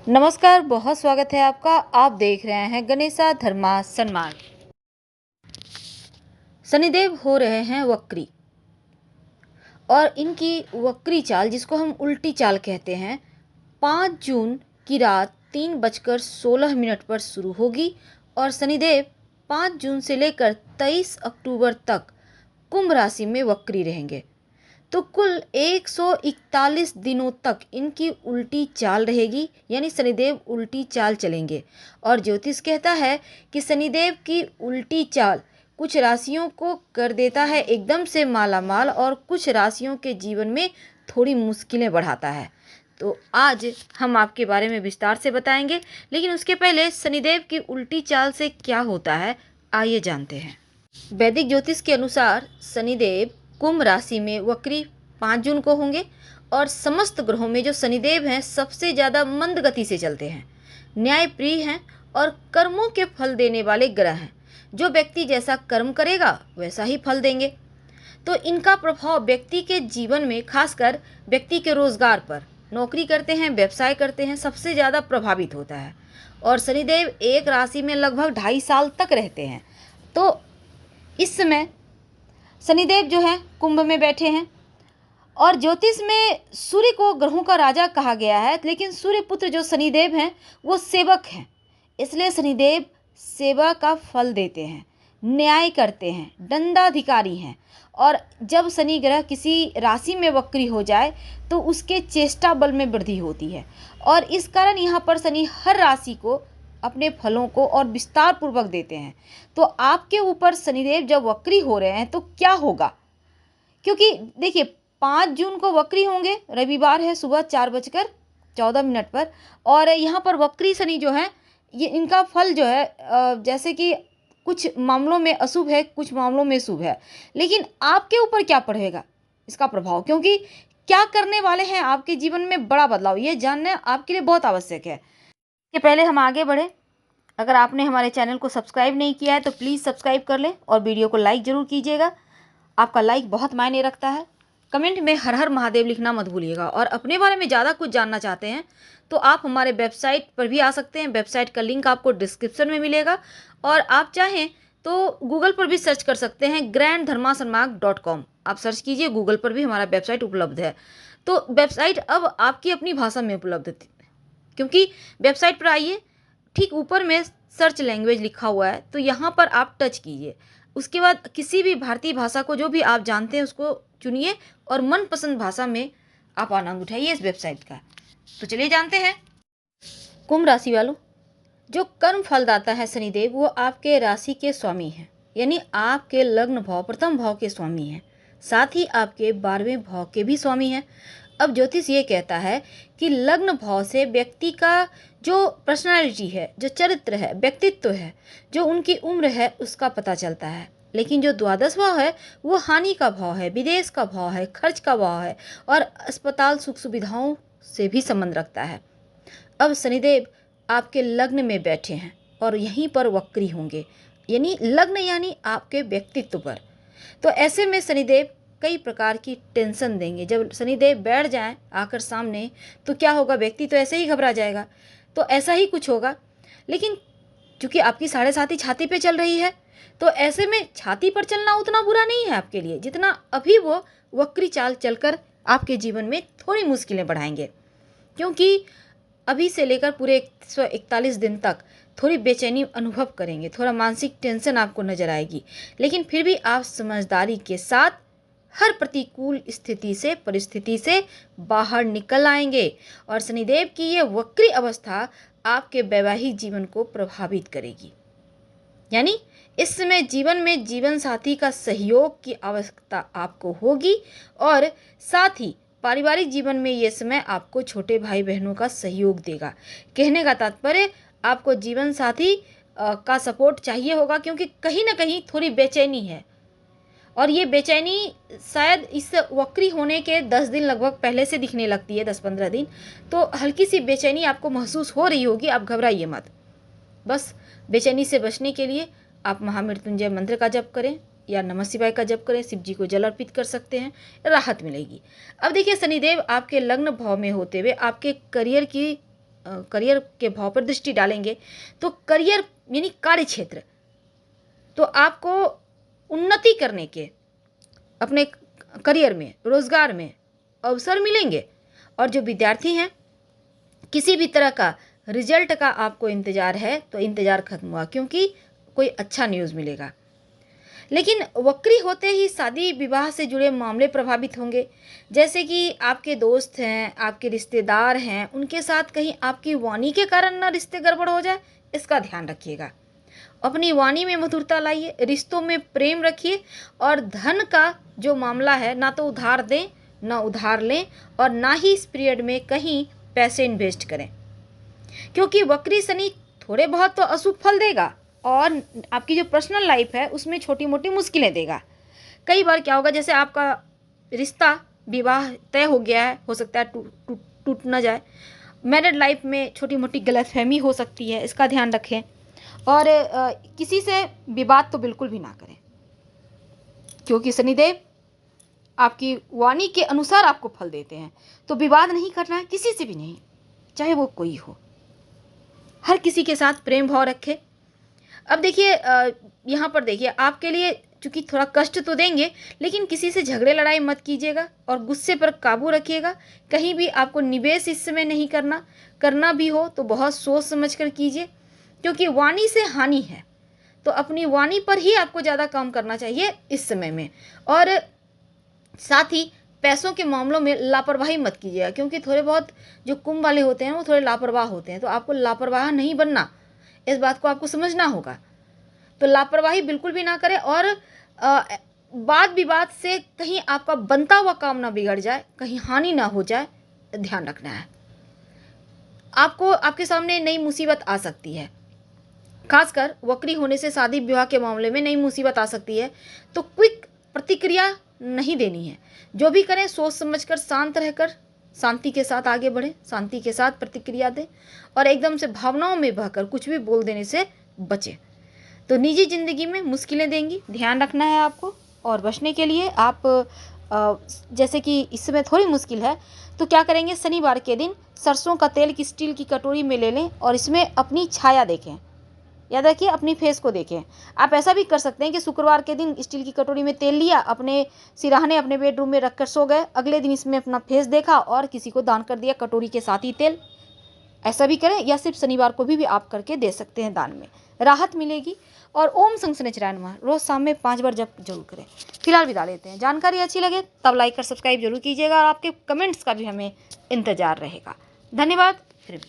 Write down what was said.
नमस्कार, बहुत स्वागत है आपका। आप देख रहे हैं गणेशा धर्मा सन्मार्ग। शनिदेव हो रहे हैं वक्री और इनकी वक्री चाल, जिसको हम उल्टी चाल कहते हैं, 5 जून की रात 3:16 पर शुरू होगी और शनिदेव 5 जून से लेकर 23 अक्टूबर तक कुंभ राशि में वक्री रहेंगे। तो कुल 141 दिनों तक इनकी उल्टी चाल रहेगी, यानी शनिदेव उल्टी चाल चलेंगे। और ज्योतिष कहता है कि शनिदेव की उल्टी चाल कुछ राशियों को कर देता है एकदम से मालामाल और कुछ राशियों के जीवन में थोड़ी मुश्किलें बढ़ाता है। तो आज हम आपके बारे में विस्तार से बताएंगे, लेकिन उसके पहले शनिदेव की उल्टी चाल से क्या होता है, आइए जानते हैं। वैदिक ज्योतिष के अनुसार शनिदेव कुंभ राशि में वक्री 5 जून को होंगे और समस्त ग्रहों में जो शनिदेव हैं सबसे ज़्यादा मंद गति से चलते हैं, न्यायप्रिय हैं और कर्मों के फल देने वाले ग्रह हैं। जो व्यक्ति जैसा कर्म करेगा वैसा ही फल देंगे। तो इनका प्रभाव व्यक्ति के जीवन में, खासकर व्यक्ति के रोजगार पर, नौकरी करते हैं, व्यवसाय करते हैं, सबसे ज़्यादा प्रभावित होता है। और शनिदेव एक राशि में लगभग 2.5 साल तक रहते हैं। तो इस समय शनिदेव जो है कुंभ में बैठे हैं और ज्योतिष में सूर्य को ग्रहों का राजा कहा गया है, लेकिन सूर्य पुत्र जो शनिदेव हैं वो सेवक हैं। इसलिए शनिदेव सेवा का फल देते हैं, न्याय करते हैं, दंडाधिकारी हैं। और जब शनि ग्रह किसी राशि में वक्री हो जाए तो उसके चेष्टा बल में वृद्धि होती है और इस कारण यहाँ पर शनि हर राशि को अपने फलों को और विस्तार पूर्वक देते हैं। तो आपके ऊपर शनिदेव जब वक्री हो रहे हैं तो क्या होगा, क्योंकि देखिए 5 जून को वक्री होंगे, रविवार है, सुबह 4:14 पर। और यहाँ पर वक्री शनि जो है, ये इनका फल जो है जैसे कि कुछ मामलों में अशुभ है, कुछ मामलों में शुभ है। लेकिन आपके ऊपर क्या पड़ेगा इसका प्रभाव, क्योंकि क्या करने वाले हैं आपके जीवन में बड़ा बदलाव, ये जानना आपके लिए बहुत आवश्यक है। कि पहले हम आगे बढ़े, अगर आपने हमारे चैनल को सब्सक्राइब नहीं किया है तो प्लीज़ सब्सक्राइब कर लें और वीडियो को लाइक ज़रूर कीजिएगा। आपका लाइक बहुत मायने रखता है। कमेंट में हर हर महादेव लिखना मत भूलिएगा। और अपने बारे में ज़्यादा कुछ जानना चाहते हैं तो आप हमारे वेबसाइट पर भी आ सकते हैं। वेबसाइट का लिंक आपको डिस्क्रिप्शन में मिलेगा और आप चाहें तो गूगल पर भी सर्च कर सकते हैं, granddharmasarmag.com आप सर्च कीजिए, गूगल पर भी हमारा वेबसाइट उपलब्ध है। तो वेबसाइट अब आपकी अपनी भाषा में उपलब्ध है, क्योंकि वेबसाइट पर आइए, ठीक ऊपर में सर्च लैंग्वेज लिखा हुआ है, तो यहाँ पर आप टच कीजिए। उसके बाद किसी भी भारतीय भाषा को, जो भी आप जानते हैं, उसको चुनिए और मनपसंद भाषा में आप आनंद उठाइए इस वेबसाइट का। तो चलिए जानते हैं। कुंभ राशि वालों, जो कर्म फलदाता है शनिदेव, वो आपके राशि के स्वामी हैं, यानी आपके लग्न भाव, प्रथम भाव के स्वामी हैं, साथ ही आपके 12वें भाव के भी स्वामी हैं। अब ज्योतिष ये कहता है कि लग्न भाव से व्यक्ति का जो पर्सनालिटी है, जो चरित्र है, व्यक्तित्व है, जो उनकी उम्र है, उसका पता चलता है। लेकिन जो द्वादश भाव है वो हानि का भाव है, विदेश का भाव है, खर्च का भाव है और अस्पताल सुख सुविधाओं से भी संबंध रखता है। अब शनिदेव आपके लग्न में बैठे हैं और यहीं पर वक्री होंगे, यानी लग्न यानी आपके व्यक्तित्व पर। तो ऐसे में शनिदेव कई प्रकार की टेंशन देंगे। जब शनिदेव बैठ जाएं आकर सामने तो क्या होगा, व्यक्ति तो ऐसे ही घबरा जाएगा। तो ऐसा ही कुछ होगा। लेकिन चूंकि आपकी 7.5 छाती पे चल रही है, तो ऐसे में छाती पर चलना उतना बुरा नहीं है आपके लिए, जितना अभी वो वक्री चाल चलकर आपके जीवन में थोड़ी मुश्किलें बढ़ाएंगे। क्योंकि अभी से लेकर पूरे 141 दिन तक थोड़ी बेचैनी अनुभव करेंगे, थोड़ा मानसिक टेंशन आपको नजर आएगी। लेकिन फिर भी आप समझदारी के साथ हर प्रतिकूल स्थिति से, परिस्थिति से बाहर निकल आएंगे। और शनिदेव की ये वक्री अवस्था आपके वैवाहिक जीवन को प्रभावित करेगी, यानी इस समय जीवन में जीवन साथी का सहयोग की आवश्यकता आपको होगी और साथ ही पारिवारिक जीवन में ये समय आपको छोटे भाई बहनों का सहयोग देगा। कहने का तात्पर्य, आपको जीवन साथी का सपोर्ट चाहिए होगा, क्योंकि कहीं ना कहीं थोड़ी बेचैनी है और ये बेचैनी शायद इस वक्री होने के 10 दिन लगभग पहले से दिखने लगती है, 10-15 दिन। तो हल्की सी बेचैनी आपको महसूस हो रही होगी, आप घबराइए मत। बस बेचैनी से बचने के लिए आप महामृत्युंजय मंत्र का जप करें या नमः शिवाय का जप करें, शिव जी को जल अर्पित कर सकते हैं, राहत मिलेगी। अब देखिए, शनिदेव आपके लग्न भाव में होते हुए आपके करियर की करियर के भाव पर दृष्टि डालेंगे तो करियर यानी कार्य क्षेत्र, तो आपको उन्नति करने के अपने करियर में, रोजगार में अवसर मिलेंगे। और जो विद्यार्थी हैं, किसी भी तरह का रिजल्ट का आपको इंतज़ार है तो इंतज़ार खत्म हुआ, क्योंकि कोई अच्छा न्यूज़ मिलेगा। लेकिन वक्री होते ही शादी विवाह से जुड़े मामले प्रभावित होंगे। जैसे कि आपके दोस्त हैं, आपके रिश्तेदार हैं, उनके साथ कहीं आपकी वाणी के कारण ना रिश्ते गड़बड़ हो जाए, इसका ध्यान रखिएगा। अपनी वाणी में मधुरता लाइए, रिश्तों में प्रेम रखिए, और धन का जो मामला है, ना तो उधार दें ना उधार लें, और ना ही इस पीरियड में कहीं पैसे इन्वेस्ट करें, क्योंकि वक्री शनि थोड़े बहुत तो अशुभ फल देगा और आपकी जो पर्सनल लाइफ है उसमें छोटी मोटी मुश्किलें देगा। कई बार क्या होगा, जैसे आपका रिश्ता विवाह तय हो गया है, हो सकता है टूट ना जाए। मैरिड लाइफ में छोटी मोटी गलतफहमी हो सकती है, इसका ध्यान रखें। और किसी से विवाद तो बिल्कुल भी ना करें, क्योंकि शनिदेव आपकी वाणी के अनुसार आपको फल देते हैं। तो विवाद नहीं करना है, किसी से भी नहीं, चाहे वो कोई हो। हर किसी के साथ प्रेम भाव रखें। अब देखिए, यहाँ पर देखिए, आपके लिए चूंकि थोड़ा कष्ट तो देंगे, लेकिन किसी से झगड़े लड़ाई मत कीजिएगा और गुस्से पर काबू रखिएगा। कहीं भी आपको निवेश इस समय नहीं करना भी हो तो बहुत सोच समझ कर कीजिए, क्योंकि वाणी से हानि है। तो अपनी वाणी पर ही आपको ज़्यादा काम करना चाहिए इस समय में। और साथ ही पैसों के मामलों में लापरवाही मत कीजिएगा, क्योंकि थोड़े बहुत जो कुंभ वाले होते हैं वो थोड़े लापरवाह होते हैं, तो आपको लापरवाह नहीं बनना, इस बात को आपको समझना होगा। तो लापरवाही बिल्कुल भी ना करें, और वाद विवाद से कहीं आपका बनता हुआ काम ना बिगड़ जाए, कहीं हानि ना हो जाए, ध्यान रखना है। आपको आपके सामने नई मुसीबत आ सकती है, खासकर वक्री होने से शादी विवाह के मामले में नई मुसीबत आ सकती है, तो क्विक प्रतिक्रिया नहीं देनी है। जो भी करें सोच समझकर, शांत रहकर, शांति के साथ आगे बढ़ें, शांति के साथ प्रतिक्रिया दें, और एकदम से भावनाओं में बहकर कुछ भी बोल देने से बचें। तो निजी जिंदगी में मुश्किलें देंगी, ध्यान रखना है आपको। और बचने के लिए आप जैसे कि इस समय थोड़ी मुश्किल है, तो क्या करेंगे, शनिवार के दिन सरसों का तेल की स्टील की कटोरी में ले लें और इसमें अपनी छाया देखें। याद रखिए, अपनी फेस को देखें। आप ऐसा भी कर सकते हैं कि शुक्रवार के दिन स्टील की कटोरी में तेल लिया, अपने सिराहने अपने बेडरूम में रखकर सो गए, अगले दिन इसमें अपना फेस देखा और किसी को दान कर दिया कटोरी के साथ ही तेल। ऐसा भी करें, या सिर्फ शनिवार को भी आप करके दे सकते हैं, दान में राहत मिलेगी। और ओम शनिश्चराय नमः रोज शाम में 5 बार जप जरूर करें। फिलहाल विदा लेते हैं। जानकारी अच्छी लगे तब लाइक और सब्सक्राइब जरूर कीजिएगा, और आपके कमेंट्स का भी हमें इंतजार रहेगा। धन्यवाद। फिर